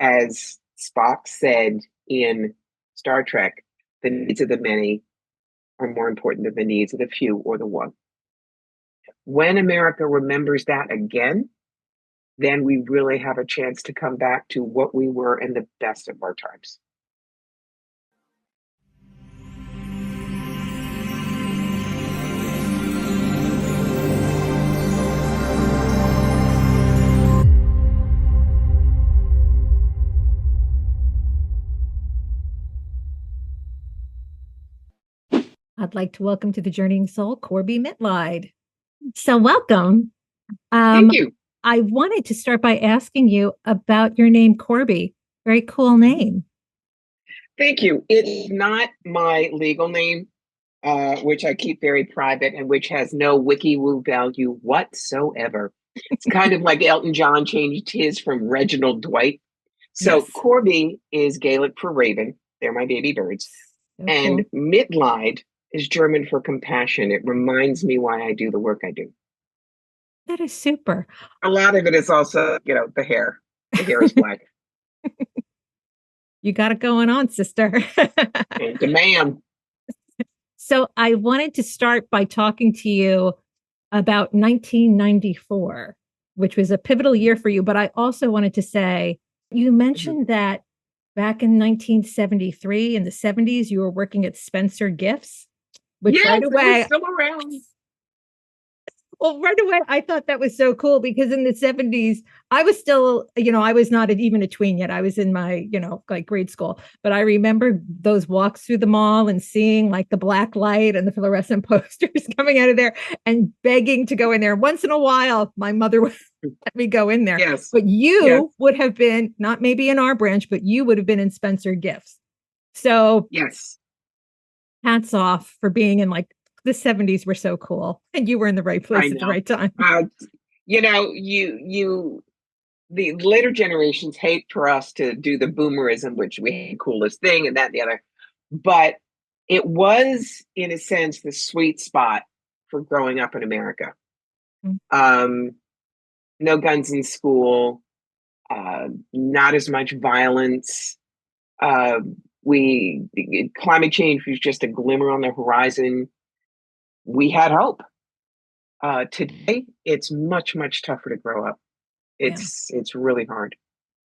as Spock said in Star Trek, the needs of the many are more important than the needs of the few or the one. When America remembers that again, then we really have a chance to come back to what we were in the best of our times. I'd like to welcome to the Journeying Soul, Corbie Mitleid. So welcome. Thank you. I wanted to start by asking you about your name, Corbie. Very cool name. Thank you. It's not my legal name, which I keep very private and which has no wiki woo value whatsoever. It's kind of like Elton John changed his from Reginald Dwight. So Yes. Corbie is Gaelic for raven. They're my baby birds. So And cool. Mitleid is German for compassion. It reminds me why I do the work I do. That is super. A lot of it is also, the hair. The hair is black. You got it going on, sister. And demand. So I wanted to start by talking to you about 1994, which was a pivotal year for you. But I also wanted to say, you mentioned that back in 1973, in the 70s, you were working at Spencer Gifts, which Yes, right it was away, still around. well, right away, I thought that was so cool because in the 70s, I was still, I was not even a tween yet. I was in my, like grade school. But I remember those walks through the mall and seeing like the black light and the fluorescent posters coming out of there and begging to go in there. Once in a while, my mother would let me go in there. Yes. But Yes. you would have been, not maybe in our branch, but you would have been in Spencer Gifts. So Yes. hats off for being in like the 70s were so cool. And you were in the right I place at the know. right time. The later generations hate for us to do the boomerism, which we hate the coolest thing and that and the other. But it was, in a sense, the sweet spot for growing up in America. Um, no guns in school, not as much violence. Uh, climate change was just a glimmer on the horizon. We had hope. Today, it's much, much tougher to grow up. Yeah. It's really hard.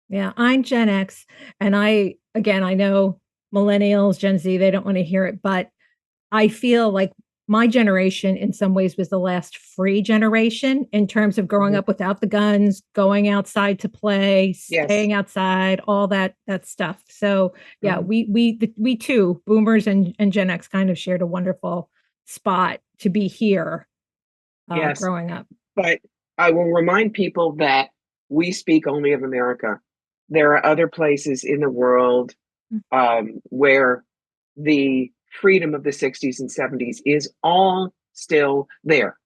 Yeah. I'm Gen X. And I know millennials, Gen Z, they don't want to hear it, but I feel like my generation in some ways was the last free generation in terms of growing Mhm. up without the guns, going outside to play, Yes. staying outside, all that stuff. So yeah, Mhm. we too, boomers and Gen X kind of shared a wonderful spot to be here Yes. growing up. But I will remind people that we speak only of America. There are other places in the world where the freedom of the 60s and 70s is all still there.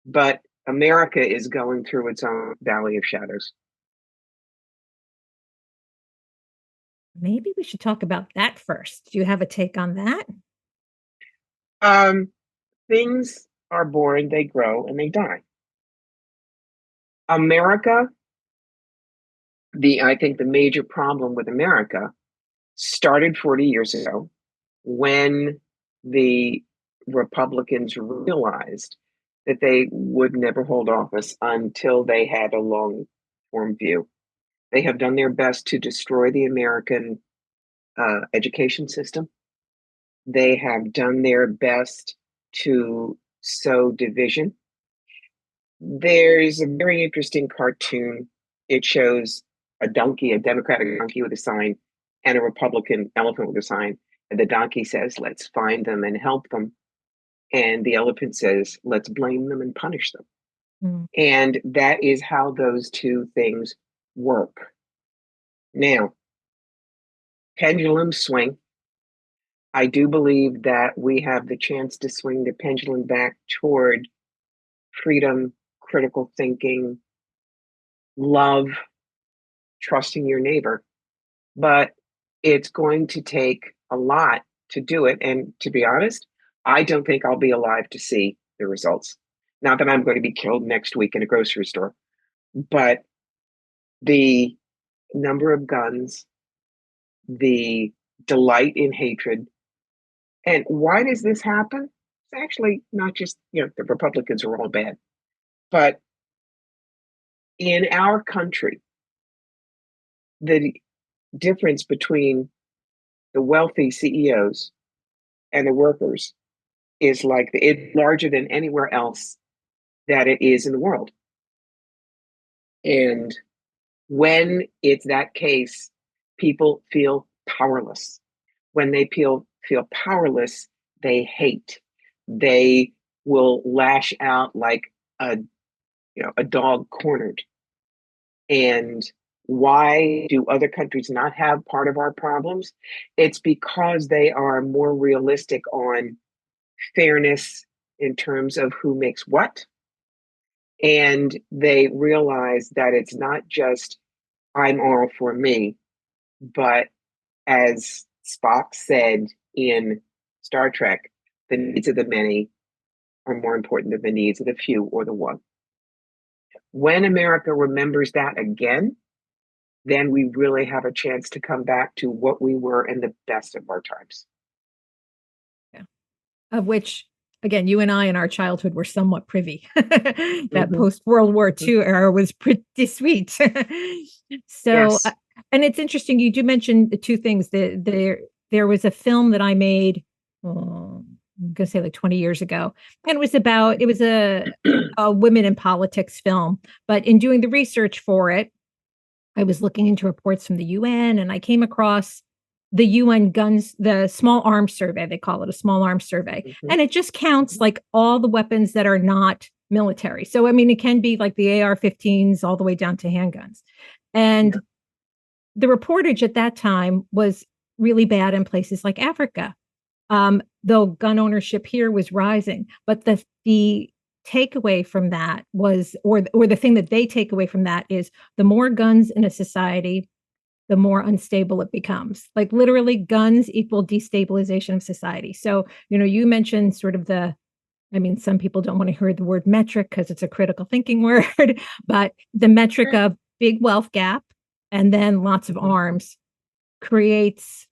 But America is going through its own valley of shadows. Maybe we should talk about that first. Do you have a take on that? Um, things are born, they grow, and they die. America, I think the major problem with America started 40 years ago when the Republicans realized that they would never hold office until they had a long form view. They have done their best to destroy the American education system. They have done their best to sow division. There's a very interesting cartoon. It shows a donkey, a Democratic donkey with a sign, and a Republican elephant with a sign. And the donkey says, "Let's find them and help them." And the elephant says, "Let's blame them and punish them." Mm. And that is how those two things work. Now, pendulums swing. I do believe that we have the chance to swing the pendulum back toward freedom, critical thinking, love, trusting your neighbor. But it's going to take a lot to do it. And to be honest, I don't think I'll be alive to see the results. Not that I'm going to be killed next week in a grocery store, but the number of guns, the delight in hatred. And why does this happen? It's actually not just, the Republicans are all bad, but in our country, the difference between the wealthy CEOs and the workers is like it's larger than anywhere else that it is in the world. And when it's that case, people feel powerless. When they feel powerless, they hate. They will lash out like a dog cornered. And why do other countries not have part of our problems? It's because they are more realistic on fairness in terms of who makes what. And they realize that it's not just I'm all for me, but as Spock said in Star Trek, the needs of the many are more important than the needs of the few or the one. When America remembers that again, then we really have a chance to come back to what we were in the best of our times. Yeah. Of which, again, you and I in our childhood were somewhat privy. That Mm-hmm. post World War II era was pretty sweet. So, Yes. and it's interesting. You do mention the two things. There was a film that I made. I'm gonna say like 20 years ago, and it was a women in politics film. But in doing the research for it, I was looking into reports from the UN, and I came across the UN guns, the small arms survey. They call it a small arms survey. Mm-hmm. And it just counts Mm-hmm. like all the weapons that are not military. So, I mean, it can be like the AR 15s all the way down to handguns. Yeah. And the reportage at that time was really bad in places like Africa, though gun ownership here was rising. But the takeaway from that was, or the thing that they take away from that is the more guns in a society, the more unstable it becomes. Like literally, guns equal destabilization of society. So, you mentioned sort of I mean, some people don't want to hear the word metric because it's a critical thinking word, but the metric Sure. of big wealth gap and then lots of Mm-hmm. arms creates,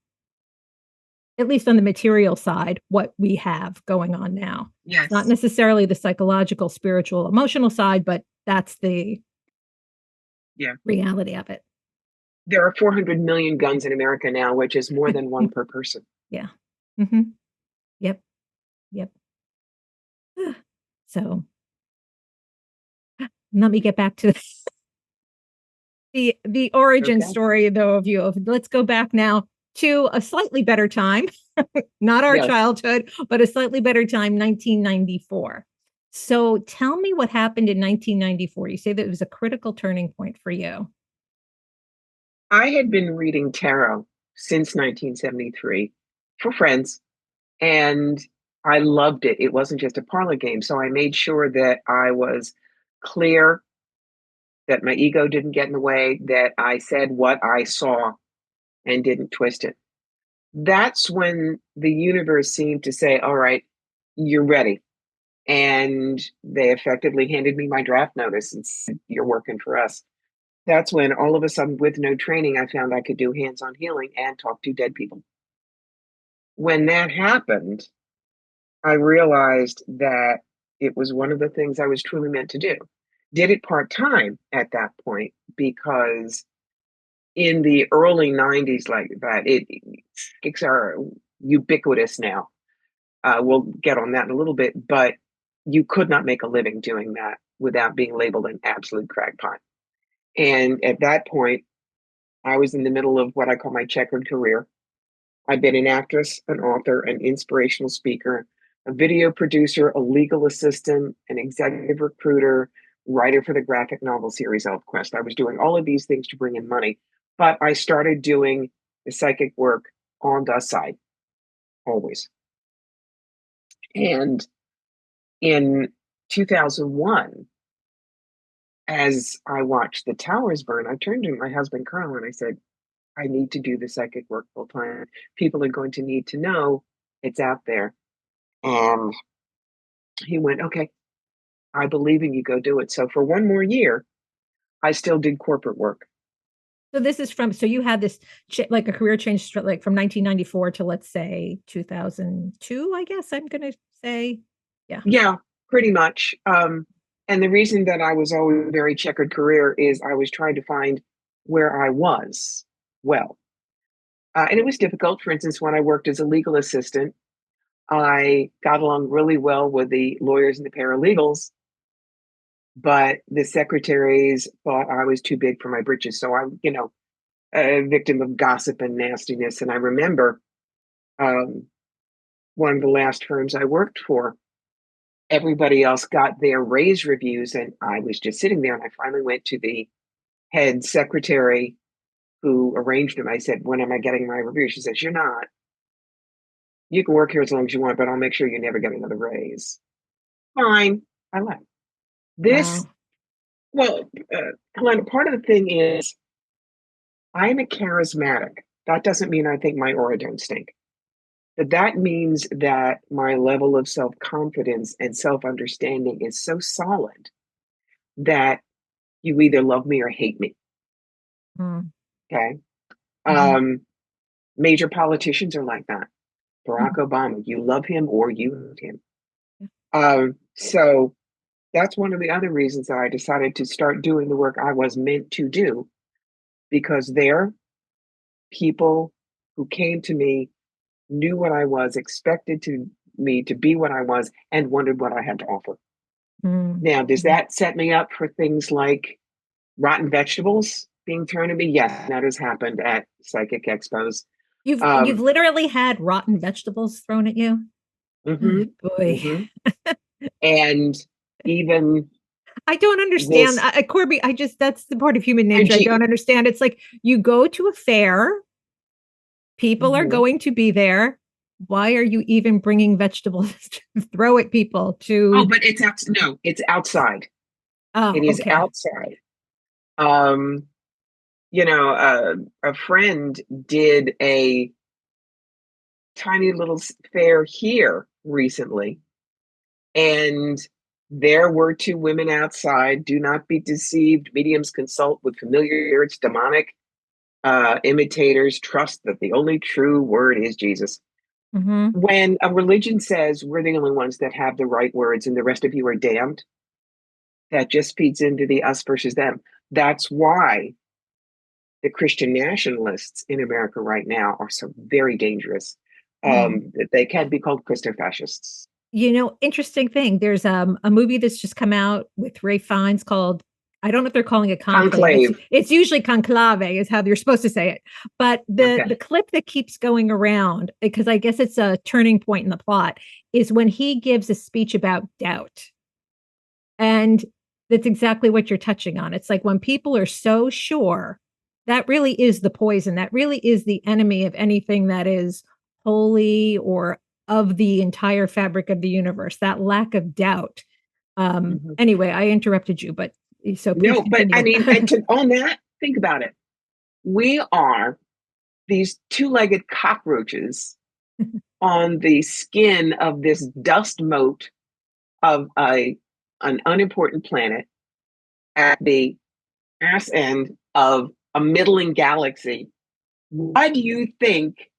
at least on the material side, what we have going on now. It's not Yes. necessarily the psychological, spiritual, emotional side, but that's the Yeah. reality of it. There are 400 million guns in America now, which is more than one per person. Yeah. Hmm. Yep. Yep. So let me get back to the origin Okay. story though of you. Let's go back now to a slightly better time, not our Yes. childhood, but a slightly better time, 1994. So tell me what happened in 1994. You say that it was a critical turning point for you. I had been reading tarot since 1973 for friends, and I loved it. It wasn't just a parlor game. So I made sure that I was clear, that my ego didn't get in the way, that I said what I saw and didn't twist it. That's when the universe seemed to say, all right, you're ready. And they effectively handed me my draft notice and said, you're working for us. That's when all of a sudden, with no training, I found I could do hands on healing and talk to dead people. When that happened, I realized that it was one of the things I was truly meant to do. Did it part time at that point because in the early 90s, like that, psychics are ubiquitous now. We'll get on that in a little bit, but you could not make a living doing that without being labeled an absolute crackpot. And at that point, I was in the middle of what I call my checkered career. I've been an actress, an author, an inspirational speaker, a video producer, a legal assistant, an executive recruiter, writer for the graphic novel series ElfQuest. I was doing all of these things to bring in money, but I started doing the psychic work on the side, always. And in 2001, as I watched the towers burn, I turned to my husband, Carl, and I said, I need to do the psychic work full time. People are going to need to know it's out there. And he went, okay, I believe in you, go do it. So for one more year, I still did corporate work. So this is from, so you had this like a career change like from 1994 to let's say 2002, I guess I'm going to say. Yeah. Yeah, pretty much. And the reason that I was always a very checkered career is I was trying to find where I was well. And it was difficult. For instance, when I worked as a legal assistant, I got along really well with the lawyers and the paralegals, but the secretaries thought I was too big for my britches. So I'm, a victim of gossip and nastiness. And I remember um, one of the last firms I worked for, everybody else got their raise reviews, and I was just sitting there. And I finally went to the head secretary who arranged them. I said, "When am I getting my review?" She says, "You're not. You can work here as long as you want, but I'll make sure you never get another raise." Fine. I left. This, Wow. well, Helena, part of the thing is I'm a charismatic. That doesn't mean I think my aura don't stink. But that means that my level of self confidence and self understanding is so solid that you either love me or hate me. Mm. Okay. Mm-hmm. Um, Major politicians are like that. Barack Mm-hmm. Obama, you love him or you hate him. So that's one of the other reasons that I decided to start doing the work I was meant to do, because there, people who came to me knew what I was, expected to me to be what I was, and wondered what I had to offer. Now, does Mm-hmm. that set me up for things like rotten vegetables being thrown at me? Yes, that has happened at psychic expos. You've Um, literally had rotten vegetables thrown at you. Oh, hmm boy. hmm And even I don't understand. this, Corby, I just, that's the part of human and nature I don't understand. It's like you go to a fair, people are mhm. going to be there. Why are you even bringing vegetables to throw at people Oh, to? but it's out. No, it's outside. Oh, It is okay. outside. Um, a friend did a tiny little fair here recently, and there were two women outside. Do not be deceived. Mediums consult with familiar spirits, demonic imitators. Trust that the only true word is Jesus. Mm-hmm. When a religion says we're the only ones that have the right words and the rest of you are damned, that just feeds into the us versus them. That's why the Christian nationalists in America right now are so very dangerous. Mm. They can be called Christo fascists. Interesting thing. There's a movie that's just come out with Ray Fiennes called, I don't know if they're calling it Conclave. It's Conclave. it's usually Conclave is how you're supposed to say it. But the Okay. clip that keeps going around, because I guess it's a turning point in the plot, is when he gives a speech about doubt. And that's exactly what you're touching on. It's like when people are so sure, that really is the poison. That really is the enemy of anything that is holy or of the entire fabric of the universe, that lack of doubt. Mhm. Anyway, I interrupted you, but so please No, but I continue. mean, on that, think about it. We are these two-legged cockroaches on the skin of this dust mote of an unimportant planet at the ass end of a middling galaxy. Why do you think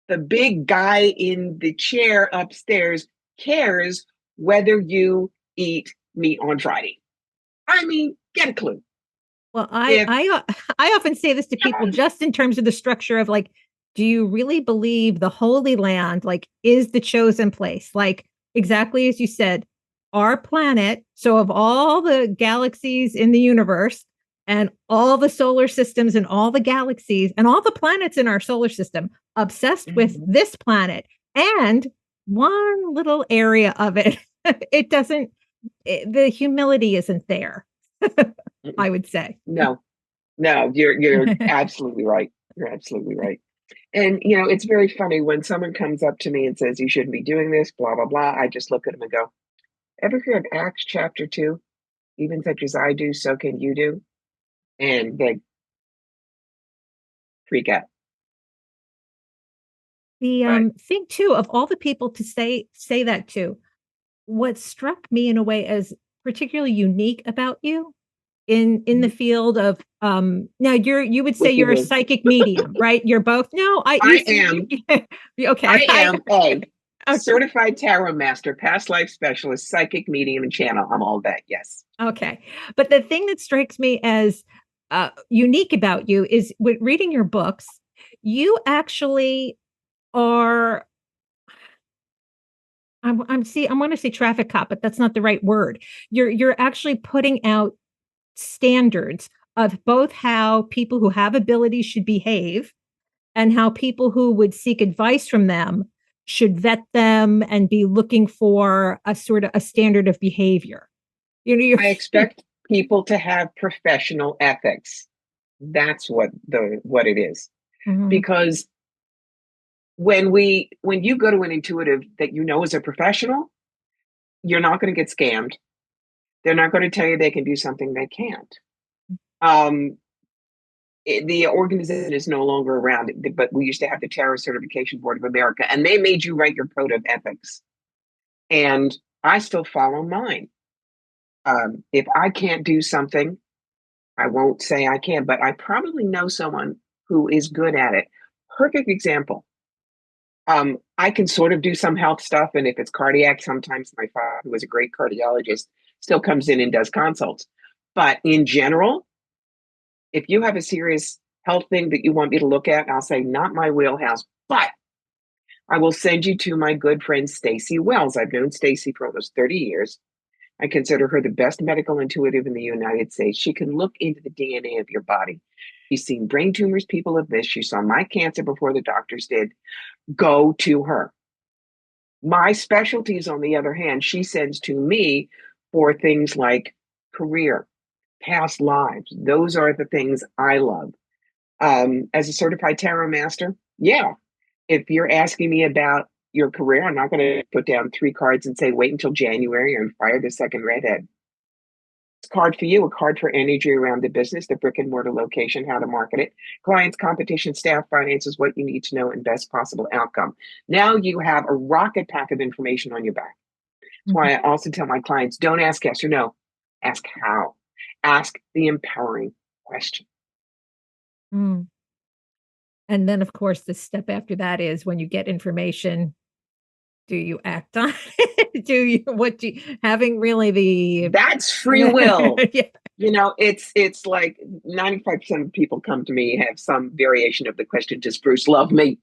the big guy in the chair upstairs cares whether you eat meat on Friday? I mean, get a clue. Well, If I often say this to people just in terms of the structure of like, do you really believe the Holy Land like is the chosen place? Like exactly as you said, our planet. So of all the galaxies in the universe and all the solar systems and all the galaxies and all the planets in our solar system, obsessed with this planet and one little area of it, it doesn't. The humility isn't there. I would say. no, no, you're absolutely right. You're absolutely right. And it's very funny when someone comes up to me and says you shouldn't be doing this, blah blah blah. I just look at them and go, "Ever hear of Acts chapter 2? Even such as I do, so can you do." And they freak out. The But thing too of all the people to say that to, what struck me in a way as particularly unique about you in the field of now you would say Which it you're a is. psychic medium, right? You're both. No, I you I see. am. I Okay. am a Okay. certified tarot master, past life specialist, psychic medium, and channel. I'm all that. Yes. Okay. But the thing that strikes me as unique about you is with reading your books, you actually are I want to say traffic cop, but that's not the right word. You're actually putting out standards of both how people who have abilities should behave and how people who would seek advice from them should vet them and be looking for a sort of a standard of behavior. You know, I you're expect people to have professional ethics. That's what it is. Mhm. Because when you go to an intuitive that you know is a professional, you're not going to get scammed. They're not going to tell you they can do something they can't. Um, the organization is no longer around, but we used to have the Terror Certification Board of America, and they made you write your code of ethics. And I still follow mine. If I can't do something, I won't say I can, but I probably know someone who is good at it. Perfect example. I can sort of do some health stuff, and if it's cardiac, sometimes my father, who was a great cardiologist, still comes in and does consults. But in general, if you have a serious health thing that you want me to look at, I'll say, not my wheelhouse, but I will send you to my good friend Stacy Wells. I've known Stacy for almost 30 years. I consider her the best medical intuitive in the United States. She can look into the DNA of your body. She's seen brain tumors people have missed. She saw my cancer before the doctors did. Go to her. My specialties, on the other hand, she sends to me for things like career, past lives. Those are the things I love. As a certified tarot master, yeah, if you're asking me about your career, I'm not going to put down three cards and say, wait until January and fire the second redhead. It's a card for you, a card for energy around the business, the brick and mortar location, how to market it, clients, competition, staff, finances, what you need to know, and best possible outcome. Now you have a rocket pack of information on your back. That's Mhm. why I also tell my clients, don't ask yes or no, ask how. Ask the empowering question. Mm. And then, of course, the step after that is when you get information, do you act on it? Do you, what do you, having really the, That's free will. yeah. It's like 95% of people come to me have some variation of the question, does Bruce love me?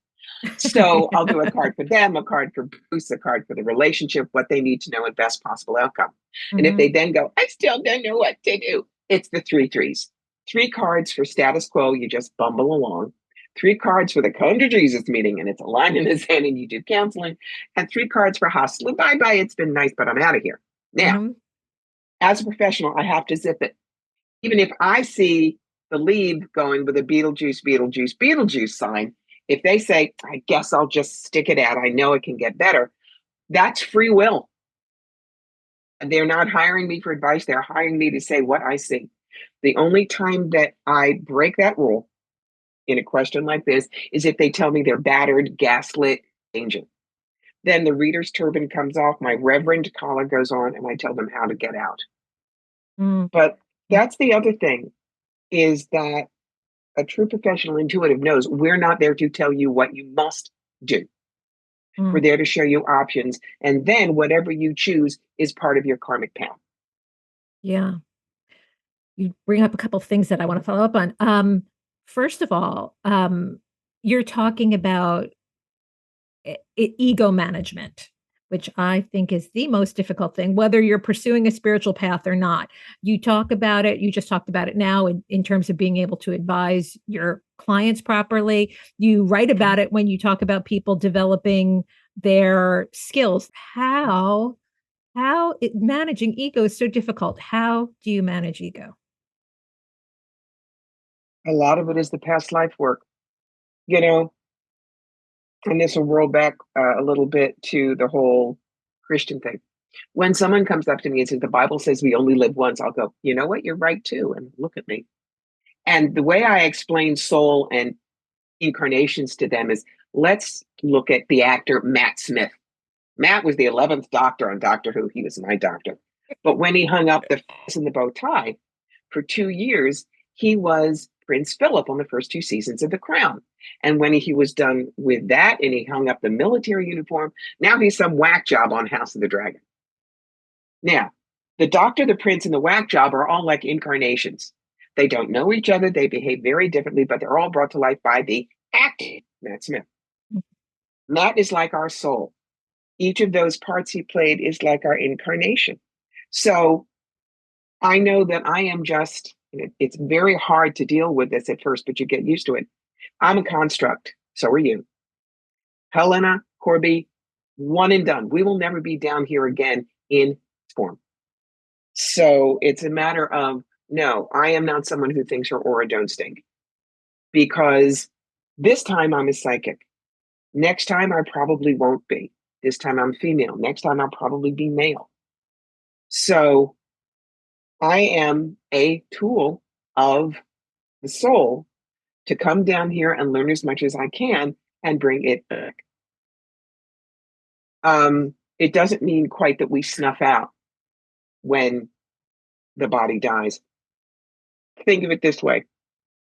So I'll do a card for them, a card for Bruce, a card for the relationship, what they need to know, and best possible outcome. And if Mhm. they then go, I still don't know what to do, it's the three threes. Three cards for status quo, you just bumble along. Three cards for the come to Jesus meeting, and it's a line in the sand, and you do counseling. And three cards for hostile. Bye bye, it's been nice, but I'm out of here. Now, Mhm. as a professional, I have to zip it. Even if I see the lead going with a Beetlejuice, Beetlejuice, Beetlejuice sign, if they say, I guess I'll just stick it out, I know it can get better, that's free will. And they're not hiring me for advice, they're hiring me to say what I see. The only time that I break that rule in a question like this is if they tell me they're battered, gaslit, danger. Then the reader's turban comes off, my reverend collar goes on, and I tell them how to get out. Mm. But that's the other thing is that a true professional intuitive knows we're not there to tell you what you must do. We're Mm. there to show you options. And then whatever you choose is part of your karmic path. Yeah. You bring up a couple of things that I want to follow up on. First of all, you're talking about ego management, which I think is the most difficult thing, whether you're pursuing a spiritual path or not. You talk about it, you just talked about it now in terms of being able to advise your clients properly. You write about it when you talk about people developing their skills. Managing ego is so difficult. How do you manage ego? A lot of it is the past life work, you know, and this will roll back a little bit to the whole Christian thing. When someone comes up to me and says, the Bible says we only live once, I'll go, you know what? You're right too. And look at me. And the way I explain soul and incarnations to them is let's look at the actor Matt Smith. Matt was the 11th doctor on Doctor Who. He was my doctor. But when he hung up the face and the bow tie, for 2 years, he was Prince Philip on the first two seasons of The Crown. And when he was done with that and he hung up the military uniform, now he's some whack job on House of the Dragon. Now, the Doctor, the Prince, and the whack job are all like incarnations. They don't know each other, they behave very differently, but they're all brought to life by the actor, Matt Smith. Matt is like our soul. Each of those parts he played is like our incarnation. So I know that I am just, it's very hard to deal with this at first, but you get used to it. I'm a construct. So are you. Helena, Corbie, one and done. We will never be down here again in form. So it's a matter of, no, I am not someone who thinks her aura don't stink. Because this time I'm a psychic. Next time I probably won't be. This time I'm female. Next time I'll probably be male. So I am a tool of the soul to come down here and learn as much as I can and bring it back. It doesn't mean quite that we snuff out when the body dies. Think of it this way.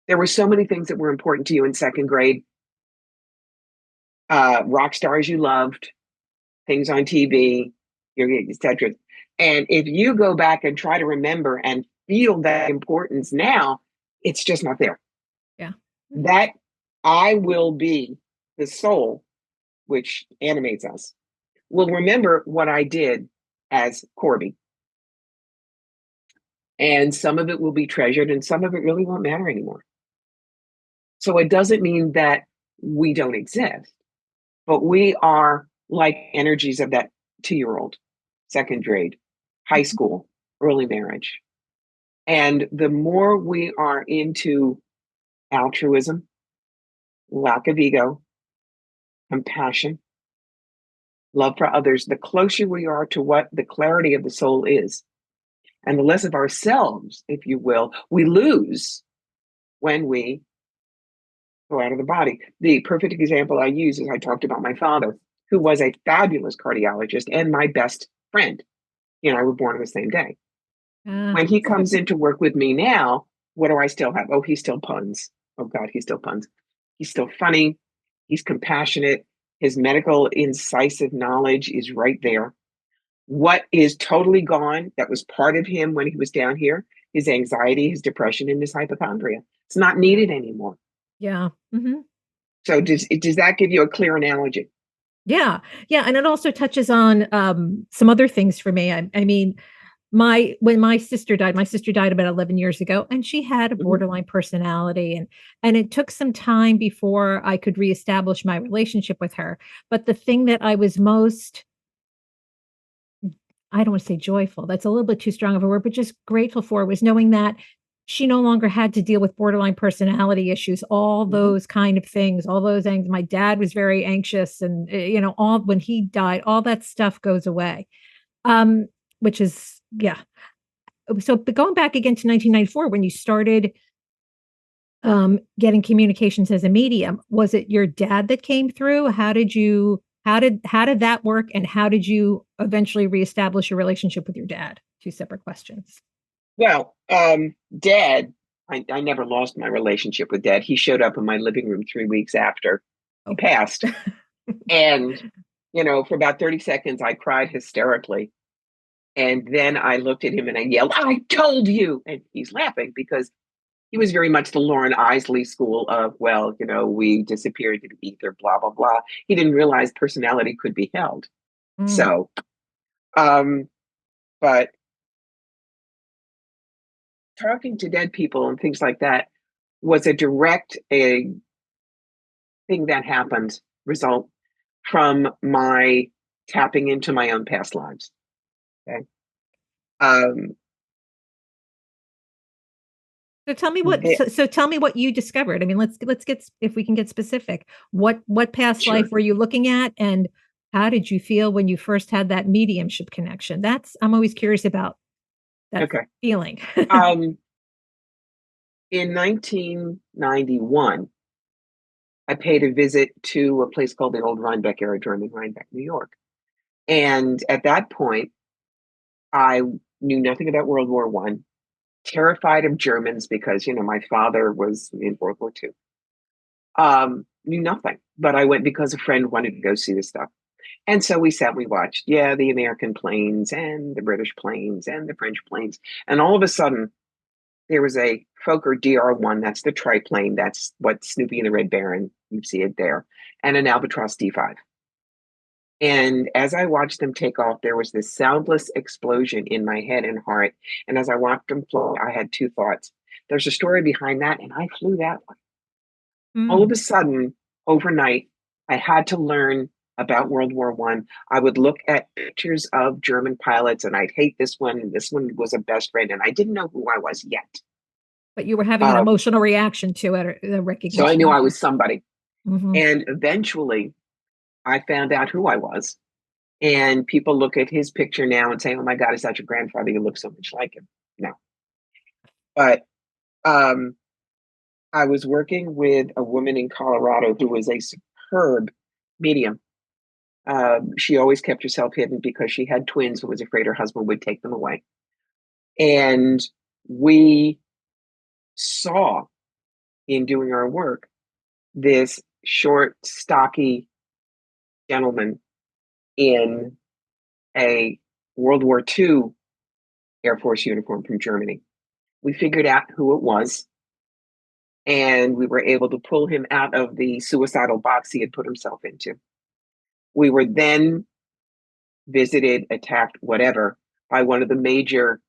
There were so many things that were important to you in second grade. Rock stars you loved, things on TV, etc. And if you go back and try to remember and feel that importance now, it's just not there. Yeah. That I will be the soul, which animates us, will remember what I did as Corbie. And some of it will be treasured and some of it really won't matter anymore. So it doesn't mean that we don't exist, but we are like energies of that 2-year-old, second grade, high school, early marriage. And the more we are into altruism, lack of ego, compassion, love for others, the closer we are to what the clarity of the soul is, and the less of ourselves, if you will, we lose when we go out of the body. The perfect example I use is I talked about my father, who was a fabulous cardiologist and my best friend. He and I were born on the same day. When he comes in to work with me now, what do I still have? Oh, he still puns. Oh, God, he still puns. He's still funny. He's compassionate. His medical incisive knowledge is right there. What is totally gone, that was part of him when he was down here, his anxiety, his depression, and his hypochondria. It's not needed anymore. Yeah. Mm-hmm. So does that give you a clear analogy? Yeah. Yeah. And it also touches on some other things for me. I mean, when my sister died about 11 years ago, and she had a borderline personality, and it took some time before I could reestablish my relationship with her. But the thing that I was most, I don't want to say joyful, that's a little bit too strong of a word, but just grateful for, was knowing that she no longer had to deal with borderline personality issues, all those kind of things, all those things. My dad was very anxious, and all, when he died, all that stuff goes away. Which is, yeah. So, but going back again to 1994, when you started getting communications as a medium, was it your dad that came through? How did that work, and how did you eventually reestablish your relationship with your dad? Two separate questions. Well, Dad, I never lost my relationship with Dad. He showed up in my living room 3 weeks after he passed. And, for about 30 seconds, I cried hysterically. And then I looked at him and I yelled, "I told you!" And he's laughing because he was very much the Lauren Isley school of, well, we disappeared into the ether, blah, blah, blah. He didn't realize personality could be held. So, but talking to dead people and things like that was a thing that happened, result from my tapping into my own past lives. Okay. So tell me what you discovered. I mean, let's get, if we can get specific. What past life were you looking at, and how did you feel when you first had that mediumship connection? I'm always curious about that feeling. In 1991, I paid a visit to a place called the Old Rhinebeck Aerodrome in Rhinebeck, New York. And at that point, I knew nothing about World War I. terrified of Germans because, my father was in World War II. Knew nothing, but I went because a friend wanted to go see this stuff. And so we sat, we watched, the American planes and the British planes and the French planes. And all of a sudden, there was a Fokker DR-1, that's the triplane, that's what Snoopy and the Red Baron, you see it there, and an Albatross D5. And as I watched them take off, there was this soundless explosion in my head and heart. And as I watched them fly, I had two thoughts. There's a story behind that, and I flew that one. All of a Mm. sudden, overnight, I had to learn about World War One. I would look at pictures of German pilots, and I'd hate this one. And this one was a best friend, and I didn't know who I was yet. But you were having an Um, emotional reaction to it, or the so I recognition knew of I it. was somebody. Hmm. And eventually, I found out who I was. And people look at his picture now and say, "Oh my God, is that your grandfather? You look so much like him." No, but um, I was working with a woman in Colorado who was a superb medium. She always kept herself hidden because she had twins who was afraid her husband would take them away. And we saw in doing our work this short, stocky gentleman in a World War II Air Force uniform from Germany. We figured out who it was, and we were able to pull him out of the suicidal box he had put himself into. We were then visited, attacked, whatever, by one of the major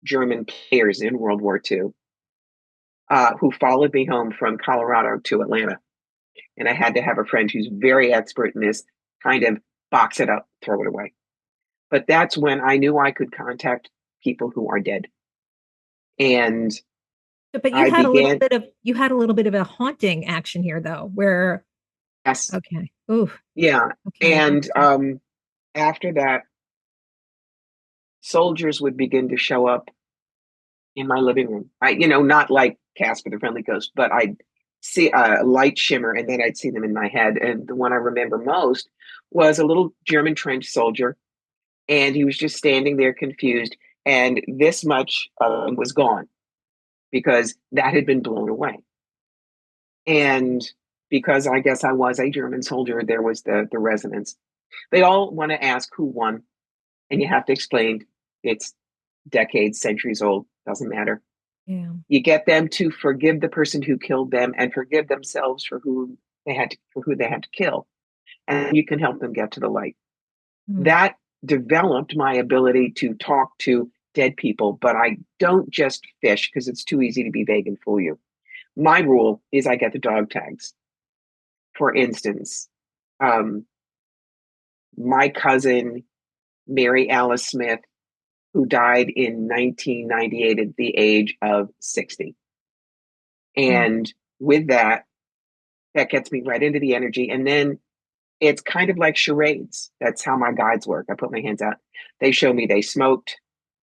German players in World War II, who followed me home from Colorado to Atlanta. And I had to have a friend who's very expert in this kind of box it up, throw it away. But that's when I knew I could contact people who are dead. And But I began, you had a little bit of a haunting action here, though, where yes, okay, oh, yeah. okay, And interesting. after that, soldiers would begin to show up in my living room. Not like Casper the Friendly Ghost, but I'd see a light shimmer and then I'd see them in my head. And the one I remember most was a little German trench soldier, and he was just standing there confused. And this much was gone because that had been blown away. And because I guess I was a German soldier, there was the resonance. They all want to ask who won, and you have to explain it's decades, centuries old, doesn't matter. Yeah. You get them to forgive the person who killed them and forgive themselves for who they had to kill, and you can help them get to the light. Mm. That developed my ability to talk to dead people, but I don't just fish because it's too easy to be vague and fool you. My rule is I get the dog tags. For instance, um, my cousin Mary Alice Smith, who died in 1998 at the age of 60. Mm. And with that, that gets me right into the energy. And then it's kind of like charades. That's how my guides work. I put my hands out. They show me they smoked,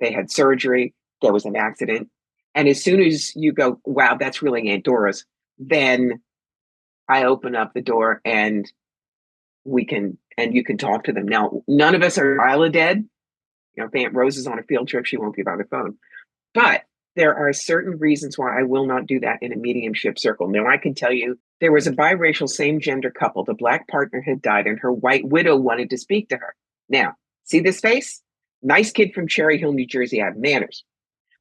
they had surgery, there was an accident. And as soon as you go, wow, that's really Aunt Dora's, then I open up the door and you can talk to them. Now, none of us are Isla dead. If Aunt Rose is on a field trip, she won't be by the phone. But there are certain reasons why I will not do that in a mediumship circle. Now, I can tell you there was a biracial same gender couple. The black partner had died, and her white widow wanted to speak to her. Now, see this face? Nice kid from Cherry Hill, New Jersey, had manners.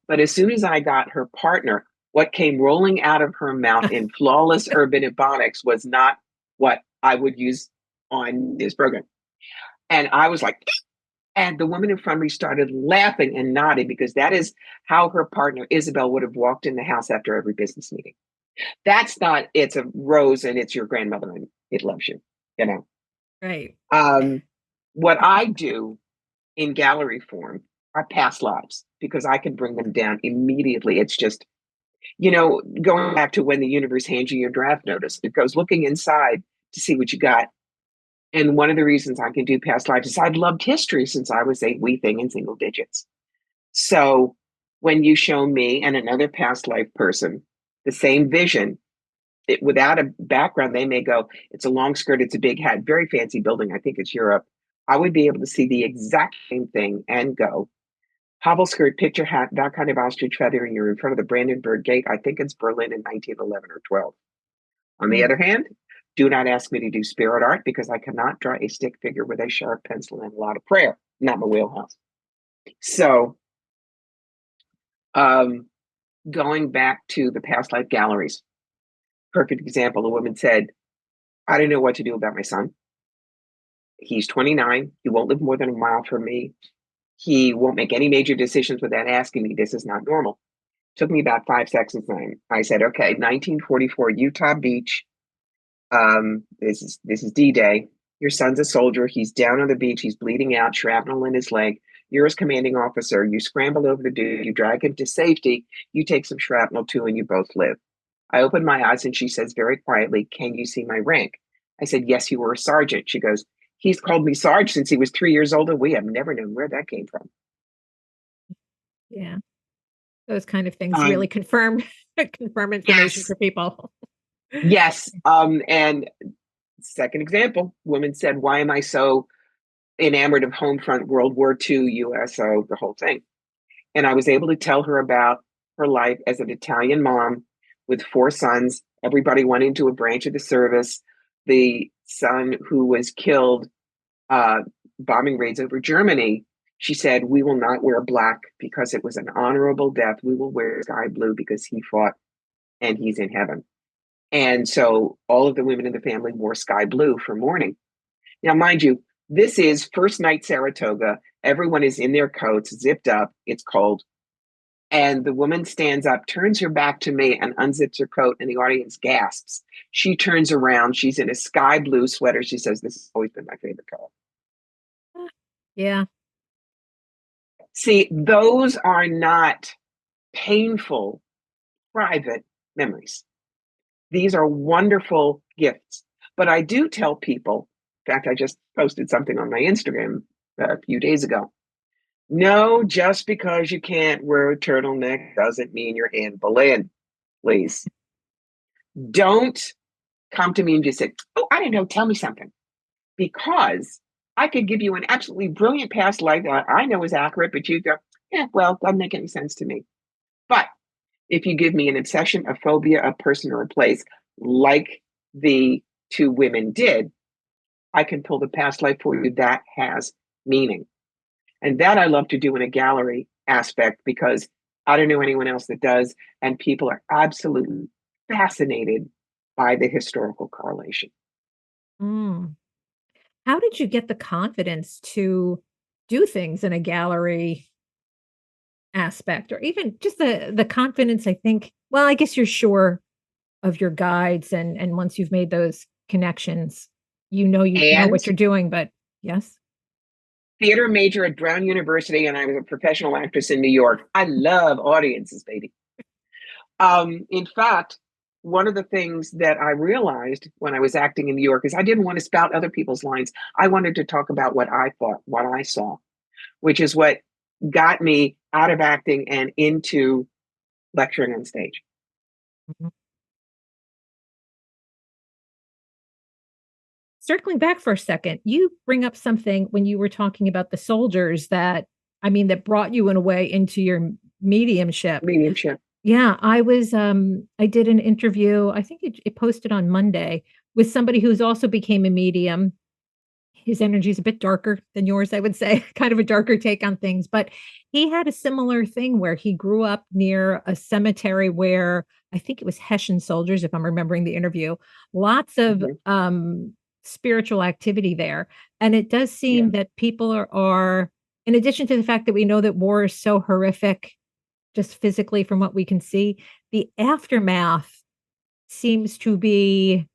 But as soon as I got her partner, what came rolling out of her mouth in flawless urban ebonics was not what I would use on this program. And I was like, and the woman in front of me started laughing and nodding because that is how her partner, Isabel, would have walked in the house after every business meeting. That's not, it's a rose and it's your grandmother and it loves you, you know. Right. Um, what I do in gallery form are past lives because I can bring them down immediately. It's just, going back to when the universe hands you your draft notice, it goes looking inside to see what you got. And one of the reasons I can do past lives is I've loved history since I was a wee thing in single digits. So when you show me and another past life person the same vision, without a background, they may go, it's a long skirt, it's a big hat, very fancy building. I think it's Europe. I would be able to see the exact same thing and go, hobble skirt, picture hat, that kind of ostrich feathering. You're in front of the Brandenburg Gate. I think it's Berlin in 1911 or 12. On the Mm. other hand, do not ask me to do spirit art because I cannot draw a stick figure with a sharp pencil and a lot of prayer. Not my wheelhouse. So, um, going back to the past life galleries, perfect example. A woman said, I don't know what to do about my son. He's 29. He won't live more than a mile from me. He won't make any major decisions without asking me. This is not normal. Took me about 5 seconds. And I said, okay, 1944, Utah Beach. This is D-Day. Your son's a soldier. He's down on the beach. He's bleeding out, shrapnel in his leg. You're his commanding officer. You scramble over the dude. You drag him to safety. You take some shrapnel too, and you both live. I opened my eyes and she says very quietly, can you see my rank? I said, yes, you were a sergeant. She goes, he's called me Sarge since he was 3 years old, and we have never known where that came from. Yeah. Those kind of things really Um, confirm information yes, for people. yes. And second example, woman said, why am I so enamored of home front World War II, USO, the whole thing? And I was able to tell her about her life as an Italian mom with 4 sons. Everybody went into a branch of the service. The son who was killed uh, bombing raids over Germany, she said, we will not wear black because it was an honorable death. We will wear sky blue because he fought and he's in heaven. And so all of the women in the family wore sky blue for mourning. Now, mind you, this is first night Saratoga. Everyone is in their coats, zipped up. It's cold. And the woman stands up, turns her back to me, and unzips her coat, and the audience gasps. She turns around. She's in a sky blue sweater. She says, this has always been my favorite color. Yeah. See, those are not painful, private memories. These are wonderful gifts. But I do tell people, in fact, I just posted something on my Instagram a few days ago. No, just because you can't wear a turtleneck doesn't mean you're Anne Boleyn, please. Don't come to me and just say, oh, I don't know, tell me something. Because I could give you an absolutely brilliant past life that I know is accurate, but you go, yeah, well, doesn't make any sense to me. But if you give me an obsession, a phobia, a person, or a place, like the two women did, I can pull the past life for you that has meaning. And that I love to do in a gallery aspect because I don't know anyone else that does. And people are absolutely fascinated by the historical correlation. Mm. How did you get the confidence to do things in a gallery aspect, or even just the confidence, I think, well, I guess you're sure of your guides, and once you've made those connections, you know And what you're doing, but yes. theater major at Brown University, and I was a professional actress in New York. I love audiences, baby. In fact, one of the things that I realized when I was acting in New York is I didn't want to spout other people's lines. I wanted to talk about what I thought, what I saw, which is what got me out of acting and into lecturing on stage. Mhm. Circling back for a second, you bring up something when you were talking about the soldiers that, I mean, that brought you in a way into your mediumship. Mediumship. Yeah, I did an interview, I think it posted on Monday, with somebody who's also became a medium. His energy is a bit darker than yours, I would say, kind of a darker take on things, but he had a similar thing where he grew up near a cemetery where I think it was Hessian soldiers, if I'm remembering the interview, lots of Mhm. spiritual activity there. And it does Yeah. seem that people are, in addition to the fact that we know that war is so horrific, just physically from what we can see, the aftermath seems to be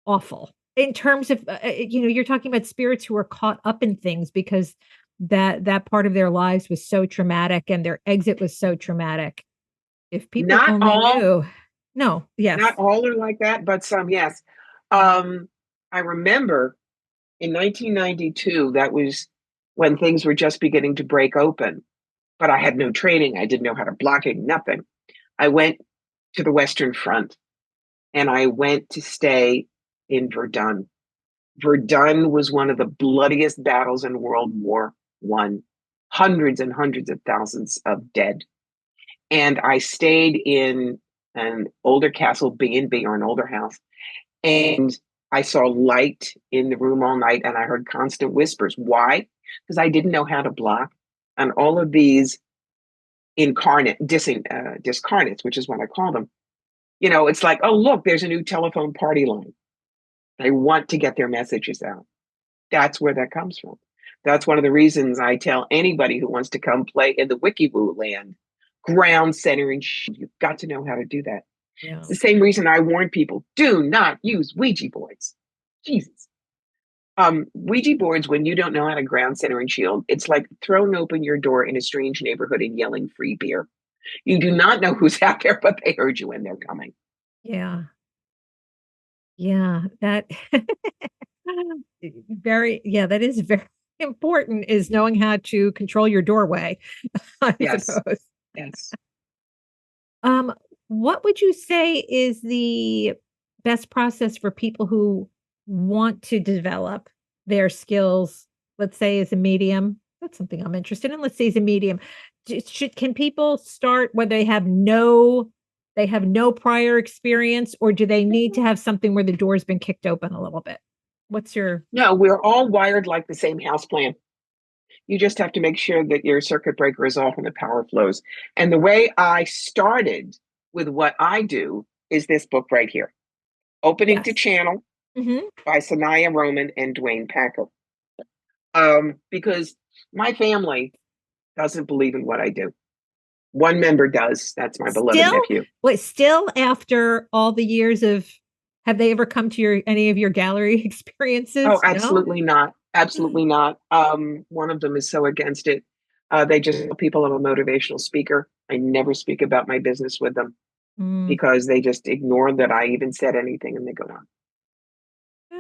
awful in terms of you're talking about spirits who are caught up in things because that part of their lives was so traumatic and their exit was so traumatic. If people Not only all, knew. No, yes. not all are like that, but some, yes. Um, I remember in 1992, that was when things were just beginning to break open, but I had no training. I didn't know how to blocking, nothing. I went to the Western Front and I went to stay in Verdun. Verdun was one of the bloodiest battles in World War One. hundreds and hundreds of thousands of dead. And I stayed in an older castle, B&B, or an older house. And I saw light in the room all night, and I heard constant whispers. Why? Because I didn't know how to block. And all of these discarnates, which is what I call them. It's like, oh, look, there's a new telephone party line. They want to get their messages out. That's where that comes from. That's one of the reasons I tell anybody who wants to come play in the Wiki-Woo land, ground centering, you've got to know how to do that. Yeah. It's the same reason I warn people, do not use Ouija boards. Jesus. Ouija boards, when you don't know how to ground center and shield, it's like throwing open your door in a strange neighborhood and yelling free beer. You do not know who's out there, but they heard you when they're coming. Yeah. Yeah. That that is very important, is knowing how to control your doorway, I Yes. suppose. Yes. What would you say is the best process for people who want to develop their skills, let's say as a medium? That's something I'm interested in. Let's say as a medium. Can people start where they have no prior experience, or do they need to have something where the door's been kicked open a little bit? What's your No, we're all wired like the same house plan. You just have to make sure that your circuit breaker is off and the power flows. And the way I started with what I do is this book right here, Opening to Yes. Channel Mm-hmm. by Sanaya Roman and Dwayne Packer. Because my family doesn't believe in what I do. One member does. That's my beloved Still, nephew. wait, still after all the years of, have they ever come to any of your gallery Oh, experiences? No? absolutely not. Absolutely not. One of them is so against it. They just tell people I'm a motivational speaker. I never speak about my business with them Mm, because they just ignore that I even said anything and they go on.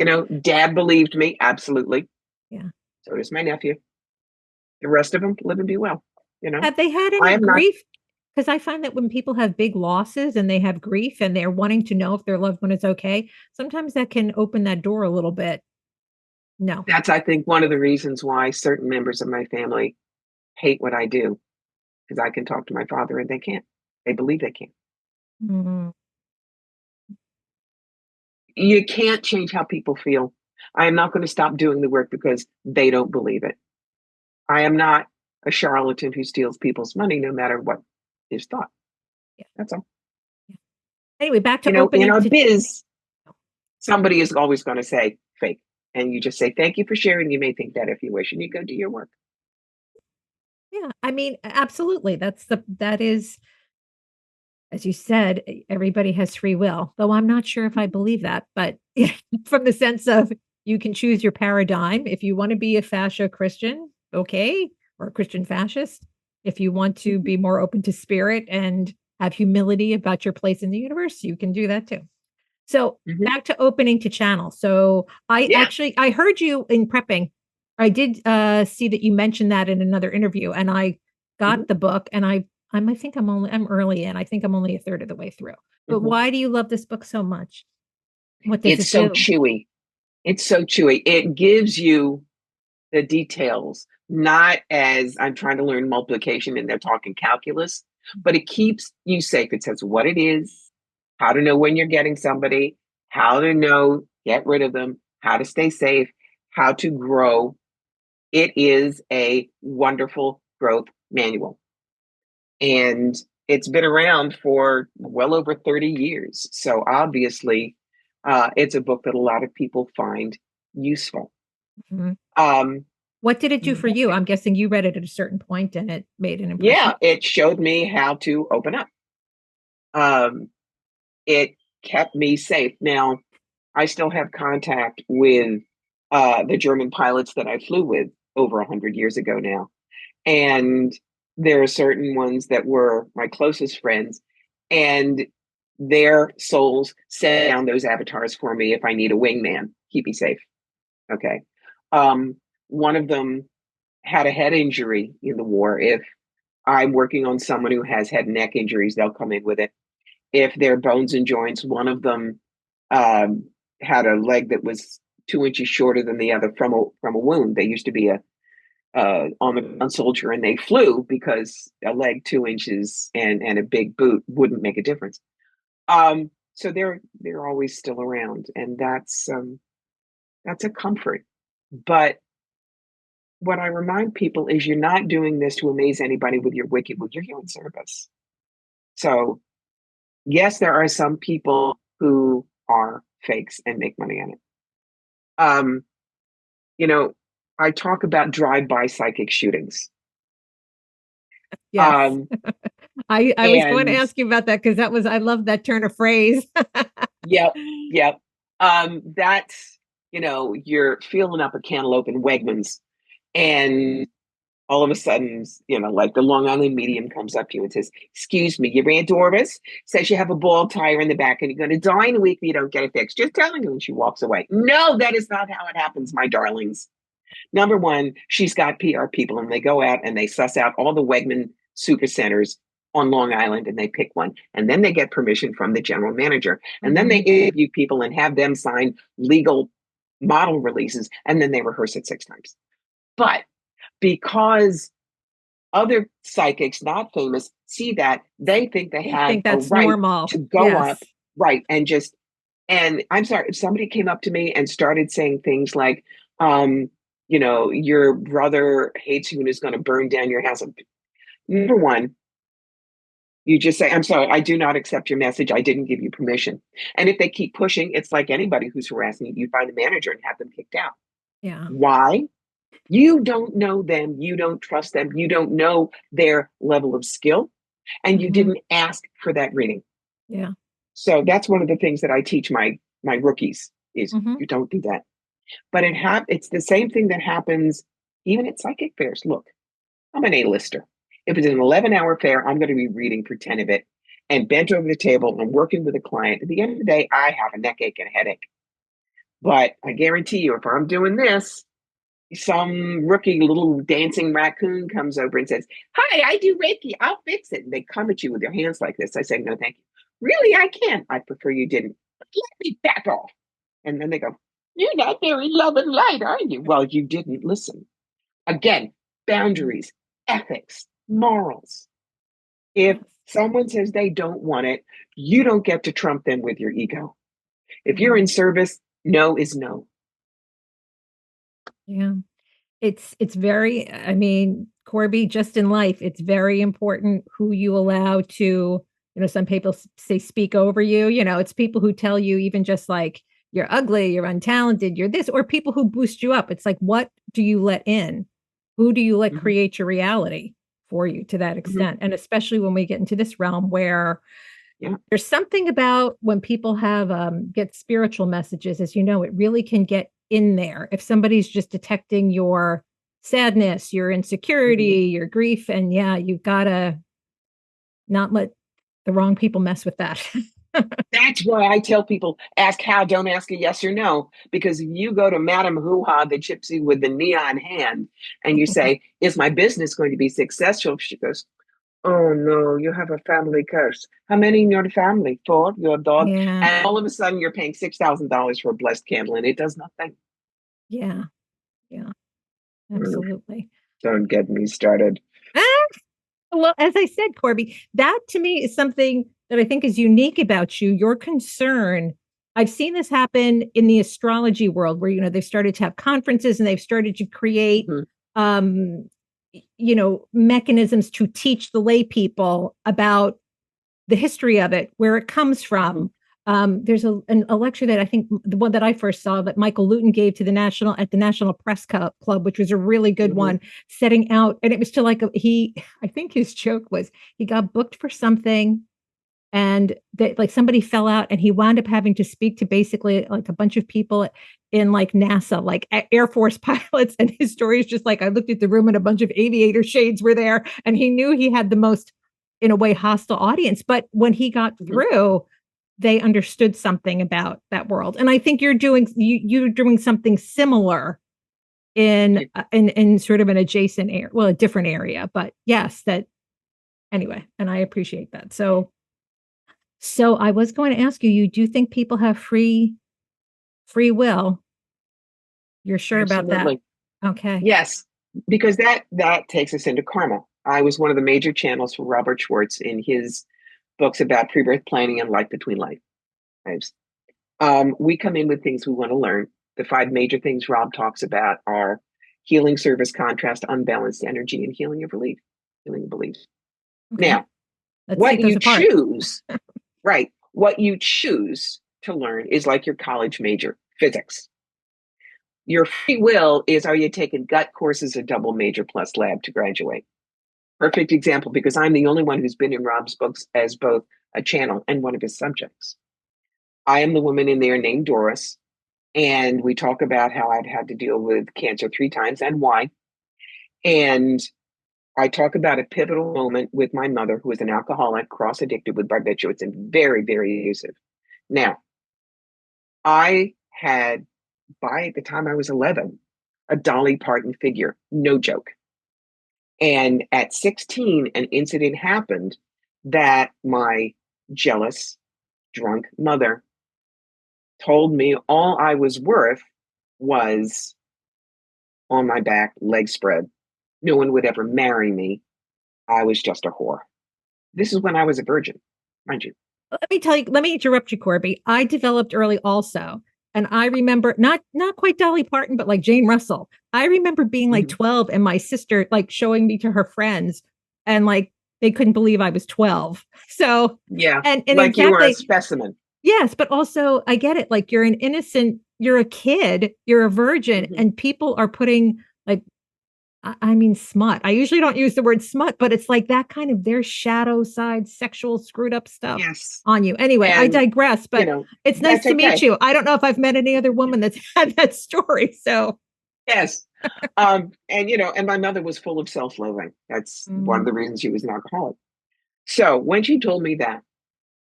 eh, Dad believed me. Absolutely. yeah. So does my nephew. The rest of them live and be well. Have they had I any am not. grief? Because I find that when people have big losses and they have grief and they're wanting to know if their loved one is okay, sometimes that can open that door a little bit. No. That's, I think, one of the reasons why certain members of my family hate what I do because I can talk to my father and they can't. They believe they can't. Mm, You can't change how people feel. I am not going to stop doing the work because they don't believe it. I am not a charlatan who steals people's money, no matter what is thought. yeah, That's all. yeah. Anyway, back to In opening our to. biz, somebody is always going to say fake. And you just say, thank you for sharing. You may think that if you wish, and you go do your work. Yeah, I mean, absolutely. That is, as you said, everybody has free will, though I'm not sure if I believe that, but from the sense of you can choose your paradigm. If you want to be a fascia Christian, okay, or a Christian fascist. If you want to be more open to spirit and have humility about your place in the universe, you can do that too. So Mm-hmm. back to opening to channel. So Yeah. I heard you in prepping. I did see that you mentioned that in another interview, and I Mm-hmm. got the book, and I think I'm early in. I think I'm only a third of the way through. But Mm-hmm. why do you love this book so much? What does It's it so do? chewy. It's so chewy. It gives you the details, not as I'm trying to learn multiplication and they're talking calculus, but it keeps you safe. It says what it is, how to know when you're getting somebody, how to know, get rid of them, how to stay safe, how to grow. It is a wonderful growth manual. And it's been around for well over 30 years. So obviously, it's a book that a lot of people find useful. Mhm. Um, What did it do for you? I'm guessing you read it at a certain point and it made an impression. yeah, it showed me how to open up. Um, it kept me safe. Now, I still have contact with the German pilots that I flew with over 100 years ago now. And there are certain ones that were my closest friends, and their souls send down those avatars for me if I need a wingman, keep me safe. Okay. Um, One of them had a head injury in the war. If I'm working on someone who has head and neck injuries, they'll come in with it. If they're bones and joints, one of them um, had a leg that was 2 inches shorter than the other from a wound. They used to be on the ground soldier and they flew because a leg 2 inches and a big boot wouldn't make a difference. So they're always still around, and that's a comfort. But what I remind people is you're not doing this to amaze anybody with your wicked. Well, you're here in service. So yes, there are some people who are fakes and make money on it. Um, you know, I talk about drive-by psychic shootings. Yes. Um, I was going to and ask you about that because that was I love that turn of phrase. yep, yep. That's, you're filling up a cantaloupe in Wegmans, and all of a sudden, like the Long Island medium comes up to you and says, "Excuse me, your Aunt Doris says you have a bald tire in the back and you're going to die in a week if you don't get it fixed. Just telling you." And she walks away. No, that is not how it happens, my darlings. Number one, she's got PR people, and they go out and they suss out all the Wegman supercenters on Long Island, and they pick one. And then they get permission from the general manager. And then they Mhm. interview people and have them sign legal model releases. And then they rehearse it 6 times. But because other psychics, not famous, see that, they think they I have think a that's right normal. to go up, Yes. right, and I'm sorry, if somebody came up to me and started saying things like, um, your brother hates you and is going to burn down your house. Number one, you just say, "I'm sorry, I do not accept your message. I didn't give you permission." And if they keep pushing, it's like anybody who's harassing you, you find the manager and have them kicked out. Yeah. Why? You don't know them. You don't trust them. You don't know their level of skill, and you Mhm. didn't ask for that reading. Yeah. So that's one of the things that I teach my rookies is Mhm. you don't do that. But it's the same thing that happens even at psychic fairs. Look, I'm an A-lister. If it's an 11-hour fair, I'm going to be reading for 10 of it and bent over the table and working with a client. At the end of the day, I have a neck ache and a headache. But I guarantee you, if I'm doing this, some rookie little dancing raccoon comes over and says, "Hi, I do Reiki. I'll fix it." And they come at you with your hands like this. I say, "No, thank you." "Really, I can't." "I prefer you didn't." "Let me back off." And then they go, "You're not very love and light, are you?" Well, you didn't listen. Again, boundaries, ethics, morals. If Yes. someone says they don't want it, you don't get to trump them with your ego. If you're Yeah. in service, no is no. Yeah. It's very I mean, Corbie, just in life, it's very important who you allow to, some people say speak over you, it's people who tell you even just like you're ugly, you're untalented, you're this, or people who boost you up. It's like, what do you let in? Who do you let Mhm, create your reality for you to that mhm, extent? And especially when we get into this realm where yeah. there's something about when people have get spiritual messages, as you know, it really can get in there. If somebody's just detecting your sadness, your Mhm. insecurity, your grief, and yeah, you've got to not let the wrong people mess with that. That's why I tell people, ask how, don't ask a yes or no. Because if you go to Madame Hoo Ha, the gypsy with the neon hand, and you say, "Is my business going to be successful?" She goes, "Oh no, you have a family curse. How many in your family? Four, your dog." Yeah, And all of a sudden, you're paying $6,000 for a blessed candle, and it does nothing. yeah, yeah, Mm, absolutely. don't get me started. Ah, well, as I said, Corby, that to me is something that I think is unique about you. Your concern. I've seen this happen in the astrology world where, they've started to have conferences and they've started to create, Mhm, um, mechanisms to teach the lay people about the history of it, where it comes mhm, from. There's a lecture that I think the one that I first saw that Michael Luton gave to the National Press Club, which was a really good mhm, one, setting out, and it was to like I think his joke was he got booked for something and that like somebody fell out and he wound up having to speak to basically like a bunch of people in like NASA, like Air Force pilots. And his story is just like, I looked at the room and a bunch of aviator shades were there. And he knew he had the most, in a way, hostile audience. But when he got mhm. through, they understood something about that world. And I think you're doing something similar in sort of an adjacent area, well, a different area. But yes, that anyway, and I appreciate that. So I was going to ask you, you do think people have free will? You're sure about that? Absolutely. Okay. Yes. because that takes us into karma. I was one of the major channels for Robert Schwartz in his books about pre-birth planning and life between lives. We come in with things we want to learn. The five major things Rob talks about are healing, service, contrast, unbalanced energy, and healing of relief, healing of belief. Okay. Now, Let's what take those you apart. choose, right? What you choose to learn is like your college major, physics. Your free will is, are you taking gut courses or double major plus lab to graduate? Perfect example, because I'm the only one who's been in Rob's books as both a channel and one of his subjects. I am the woman in there named Doris, and we talk about how I've had to deal with cancer 3 times and why. And I talk about a pivotal moment with my mother, who was an alcoholic, cross addicted with barbiturates, and very, very abusive. Now, I had, by the time I was 11, a Dolly Parton figure, no joke. And at 16, an incident happened that my jealous, drunk mother told me all I was worth was on my back, legs spread. No one would ever marry me. I was just a whore. This is when I was a virgin, mind you. Let me tell you, let me interrupt you, Corbie. I developed early also. And I remember not quite Dolly Parton, but like Jane Russell. I remember being like Mhm. 12 and my sister like showing me to her friends and like they couldn't believe I was 12. So Yeah, and like you were a exactly. specimen. Yes, but also I get it. Like you're an innocent, you're a kid, you're a virgin, Mhm. and people are putting like I mean, smut. I usually don't use the word smut, but it's like that kind of their shadow side, sexual, screwed up stuff Yes. on you. Anyway, I And, digress, but it's nice that's to meet okay. you. I don't know if I've met any other woman that's had that story. So, Yes. And my mother was full of self-loathing. That's one of mm, the reasons she was an alcoholic. So when she told me that,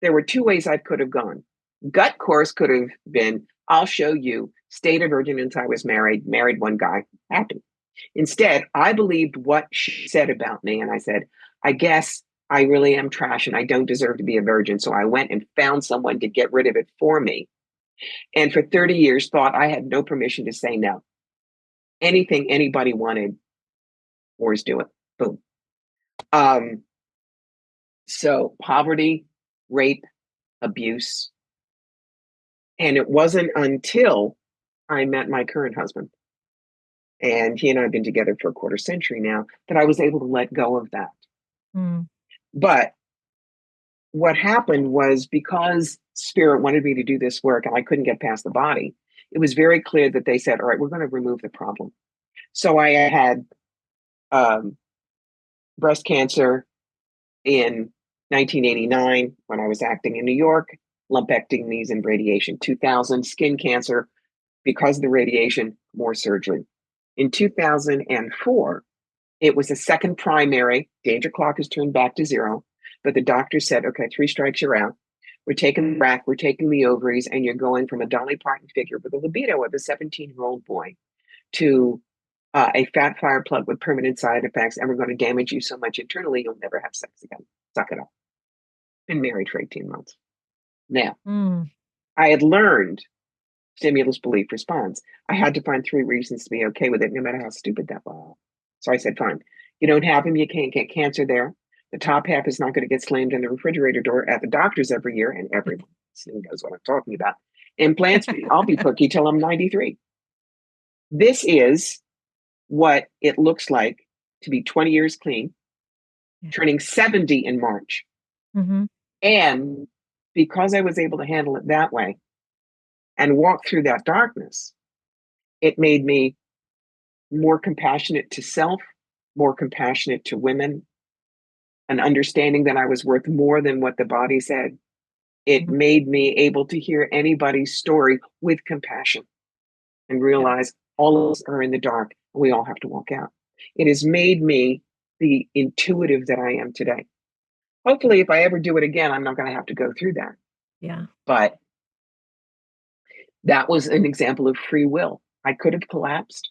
there were two ways I could have gone. Gut course could have been, I'll show you, stayed a virgin until I was married one guy, happy. Instead, I believed what she said about me. And I said, I guess I really am trash and I don't deserve to be a virgin. So I went and found someone to get rid of it for me. And for 30 years, thought I had no permission to say no. Anything anybody wanted, whores do it. Boom. Um, so poverty, rape, abuse. And it wasn't until I met my current husband, and he and I have been together for a quarter century now, that I was able to let go of that. mm, But what happened was, because spirit wanted me to do this work and I couldn't get past the body, it was very clear that they said, all right, we're going to remove the problem. So I had um, breast cancer in 1989 when I was acting in New York, lumpectomies and radiation. 2000, skin cancer because of the radiation, more surgery. In 2004, it was a second primary. Danger clock is turned back to zero. But the doctor said, okay, 3 strikes, you're out. We're taking the rack, we're taking the ovaries, and you're going from a Dolly Parton figure with a libido of a 17-year-old boy to a fat fire plug with permanent side effects, and we're going to damage you so much internally, you'll never have sex again. Suck it up. Been married for 18 months. Now, mm, I had learned stimulus, belief, response. I had to find 3 reasons to be okay with it, no matter how stupid that was. So I said, fine. You don't have them, you can't get cancer there. The top half is not going to get slammed in the refrigerator door at the doctor's every year, and everyone knows what I'm talking about. Implants, I'll be perky till I'm 93. This is what it looks like to be 20 years clean, turning 70 in March. mhm, And because I was able to handle it that way and walk through that darkness, it made me more compassionate to self, more compassionate to women, an understanding that I was worth more than what the body said. It mhm. made me able to hear anybody's story with compassion and Yeah, realize all of us are in the dark and we all have to walk out. It has made me the intuitive that I am today. Hopefully, if I ever do it again, I'm not going to have to go through that. yeah. But that was an example of free will. I could have collapsed.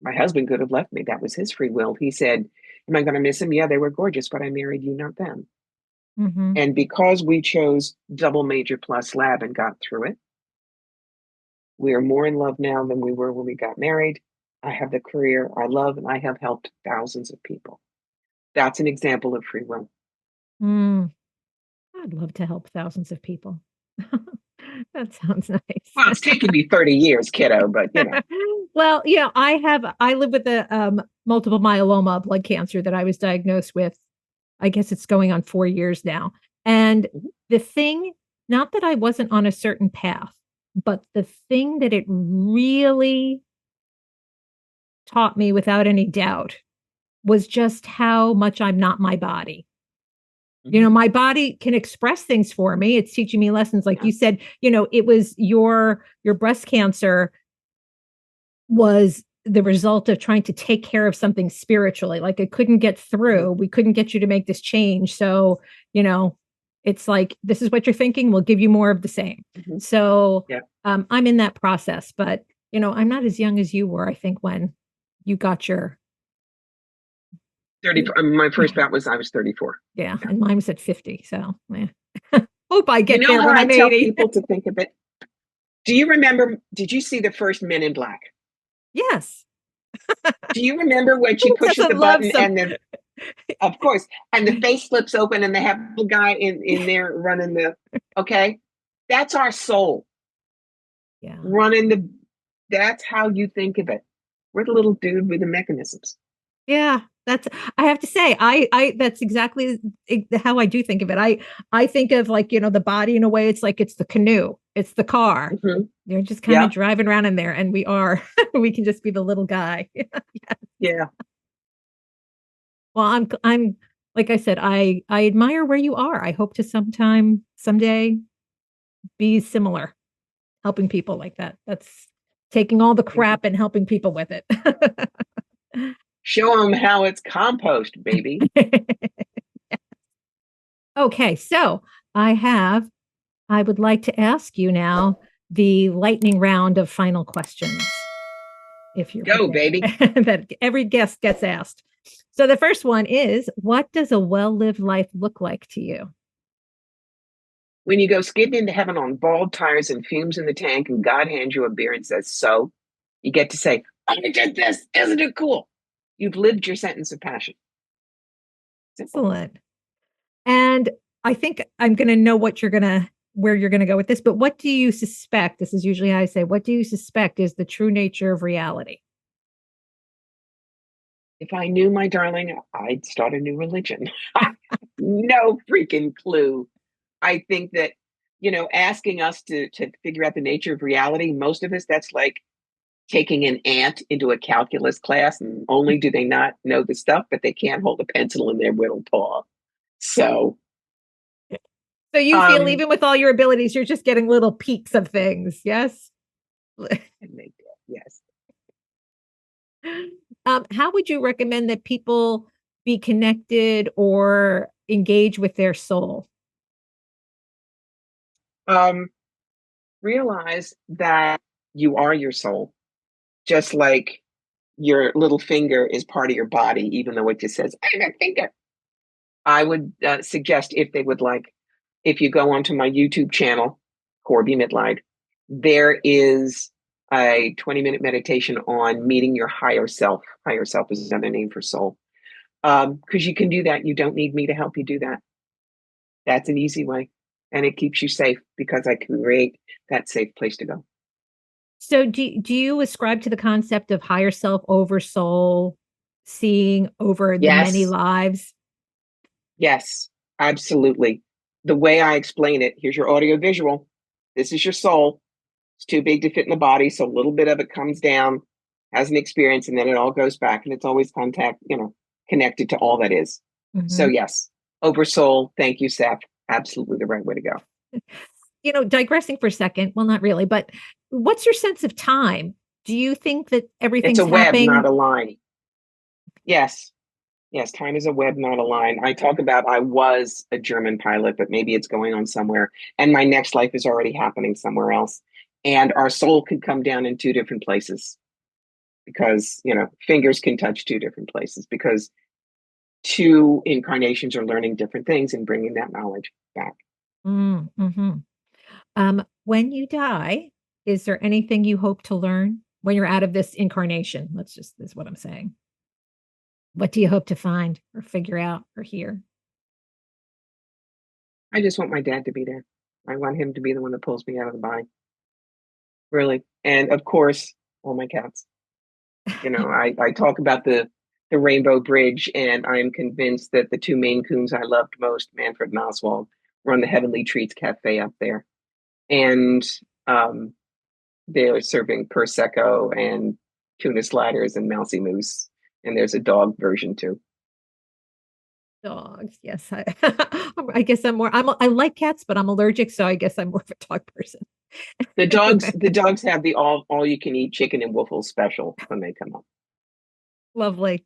My husband could have left me. That was his free will. He said, am I going to miss him? Yeah, they were gorgeous, but I married you, not them. Mhm. And because we chose double major plus lab and got through it, we are more in love now than we were when we got married. I have the career I love and I have helped thousands of people. That's an example of free will. Mm, I'd love to help thousands of people. That sounds Well, nice. it's taken me 30 years, kiddo, but you know. Well, I live with a multiple myeloma blood cancer that I was diagnosed with. I guess it's going on 4 years now. And Mhm. the thing, not that I wasn't on a certain path, but the thing that it really taught me without any doubt was just how much I'm not my body. Mhm. My body can express things for me. It's teaching me lessons. Like Yeah. you said, it was your breast cancer was the result of trying to take care of something spiritually. Like it couldn't get Mhm. through. We couldn't get you to make this change. So, it's like, this is what you're thinking. We'll give you more of the same. Mhm. So Yeah. I'm in that process, but, I'm not as young as you were, I think, when you got your, 30. My first bout was I was 34. yeah, Yeah. and mine was at 50. So, yeah. Hope I You get know there how when I I'm tell 80. people to think of it? Do you remember? Did you see the first Men in Black? Yes. Do you remember when she Who pushes the doesn't love button some? and the, of course, and the face flips open and they have the guy in there running the, okay? That's our soul Yeah. running the, that's how you think of it. We're the little dude with the mechanisms. Yeah, I have to say, that's exactly how I do think of it. I think of, like, the body in a way. It's like it's the canoe, it's the car. Hmm. You're just kind of Yeah. driving around in there, and we are. We can just be the little guy. Yeah. Yeah. Well, I'm like I said, I admire where you are. I hope to someday be similar, helping people like that. That's taking all the Thank you. crap and helping people with it. Show them how it's compost, baby. Okay, so I would like to ask you now the lightning round of final questions, if you're Go, prepared, baby. that every guest gets asked. So the first one is, what does a well-lived life look like to you? When you go skidding into heaven on bald tires and fumes in the tank, and God hands you a beer and says, so, you get to say, I did this. Isn't it cool? You've lived your sentence of passion. Simple. Excellent. And I think I'm going to know where you're going to go with this, but what do you suspect? This is usually how I say, what do you suspect is the true nature of reality? If I knew, my darling, I'd start a new religion. No freaking clue. I think that, asking us to figure out the nature of reality, most of us, that's like taking an ant into a calculus class, and only do they not know the stuff, but they can't hold a pencil in their little paw. So, So you feel, um, even with all your abilities, you're just getting little peeks of things. Yes. yes. How would you recommend that people be connected or engage with their soul? Um, Realize that you are your soul, just like your little finger is part of your body, even though it just says, I'm a finger. I would suggest, if they would like, if you go onto my YouTube channel, Corbie Mitleid, there is a 20-minute meditation on meeting your higher self. Higher self is another name for soul. Because you can do that. You don't need me to help you do that. That's an easy way. And it keeps you safe because I create that safe place to go. So do you ascribe to the concept of higher self over soul, seeing over the many Yes, lives? yes, absolutely. The way I explain it, here's your audio visual. This is your soul. It's too big to fit in the body, so a little bit of it comes down, has an experience, and then it all goes back, and it's always connected to all that is. So Mhm. yes, over soul. Thank you, Seth. Absolutely the right way to go. Digressing for a second, well, not really, but what's your sense of time? Do you think that It's everything's a web, not happening? a line. Yes, yes, time is a web, not a line. I talk about I was a German pilot, but maybe it's going on somewhere, and my next life is already happening somewhere else. And our soul could come down in two different places because, fingers can touch two different places because two incarnations are learning different things and bringing that knowledge back. Mm-hmm. When you die, is there anything you hope to learn? when you're out of this incarnation? Is what I'm saying. What do you hope to find or figure out or hear? I just want my dad to be there. I want him to be the one that pulls me out of the body. Really. And of course, all my cats. I talk about the Rainbow Bridge, and I'm convinced that the two Maine Coons I loved most, Manfred and Oswald, run the Heavenly Treats Cafe up there. And they're serving Prosecco and tuna sliders and mousy moose. And there's a dog version too. Dogs, yes. I guess I like cats, but I'm allergic, so I guess I'm more of a dog person. The dogs have the all you can eat chicken and waffles special when they come up. Lovely.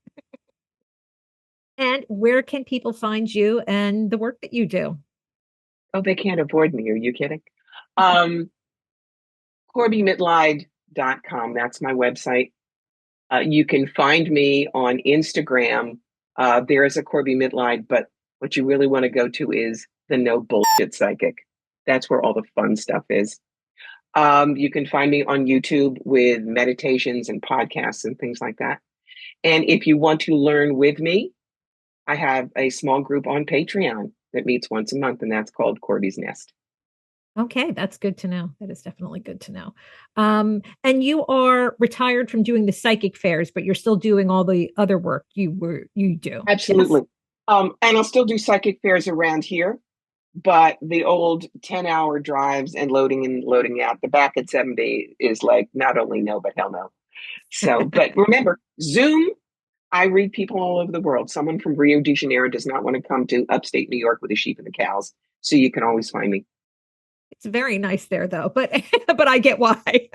And where can people find you and the work that you do? Oh, they can't avoid me. Are you kidding? Um, CorbieMitleid.com. That's my website. You can find me on Instagram. There is a Corbie Mitleid, but what you really want to go to is the No Bullshit Psychic. That's where all the fun stuff is. You can find me on YouTube with meditations and podcasts and things like that. And if you want to learn with me, I have a small group on Patreon that meets once a month, and that's called Corbie's Nest. Okay, that's good to know. That is definitely good to know. And you are retired from doing the psychic fairs, but you're still doing all the other work you do. Absolutely. Yes. And I'll still do psychic fairs around here, but the old 10-hour drives and loading out, the back at 70 is like not only no, but hell no. So, but remember, Zoom, I read people all over the world. Someone from Rio de Janeiro does not want to come to upstate New York with the sheep and the cows. So you can always find me. It's very nice there though, but but I get why.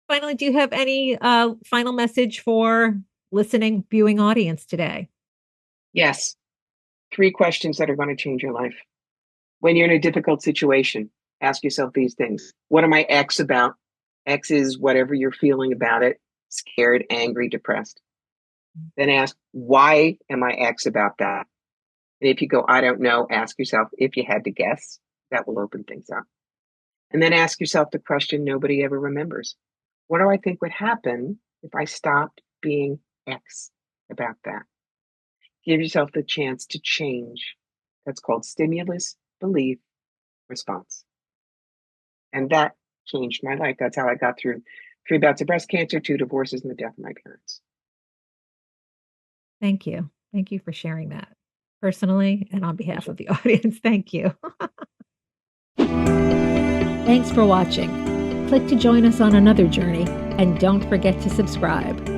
Finally, do you have any final message for listening, viewing audience today? Yes. 3 questions that are going to change your life. When you're in a difficult situation, ask yourself these things. What am I X about? X is whatever you're feeling about it, scared, angry, depressed. Then ask, why am I X about that? And if you go, I don't know, ask yourself, if you had to guess, that will open things up. And then ask yourself the question nobody ever remembers. What do I think would happen if I stopped being X about that? Give yourself the chance to change. That's called stimulus, belief, response. And that changed my life. That's how I got through 3 bouts of breast cancer, 2 divorces, and the death of my parents. Thank you. Thank you for sharing that personally and on behalf of the audience. Thank you. Thanks for watching. Click to join us on another journey, and don't forget to subscribe.